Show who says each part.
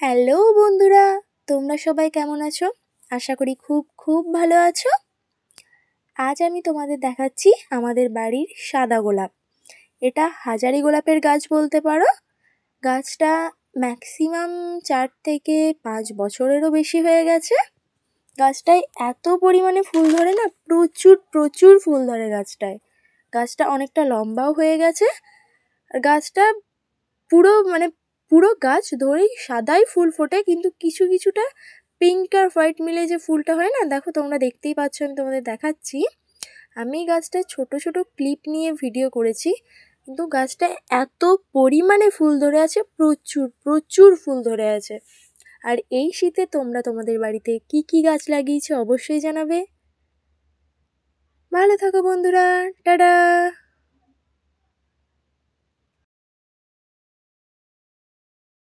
Speaker 1: Hello বন্ধুরা, তোমরা সবাই কেমন আছো? আশা করি খুব খুব ভালো আছো। আজ আমি তোমাদের দেখাচ্ছি আমাদের বাড়ির সাদা গোলাপ। এটা হাজারি গোলাপের গাছ বলতে পারো। গাছটা ম্যাক্সিমাম 4 থেকে 5 বছরেরও বেশি হয়ে গেছে। গাছটায় এত পরিমাণে ফুল ধরে না, প্রচুর প্রচুর ফুল ধরে গাছটায়। গাছটা অনেকটা লম্বাও হয়ে গেছে। আর গাছটা পুরো গাছ ধরেই সাদাই ফুল ফোটে, কিন্তু কিছু কিছুটা পিঙ্ক আর হোয়াইট মিলে যে ফুলটা হয় না, দেখো তোমরা দেখতেই পাচ্ছ, আমি তোমাদের দেখাচ্ছি। আমি গাছটা ছোট ছোট ক্লিপ নিয়ে ভিডিও করেছি, কিন্তু গাছটায় এত পরিমাণে ফুল ধরে আছে, প্রচুর প্রচুর ফুল ধরে আছে। আর এই শীতে তোমরা তোমাদের বাড়িতে কি কি গাছ লাগিয়েছো অবশ্যই জানাবে। ভালো থাকো বন্ধুরা, টাটা।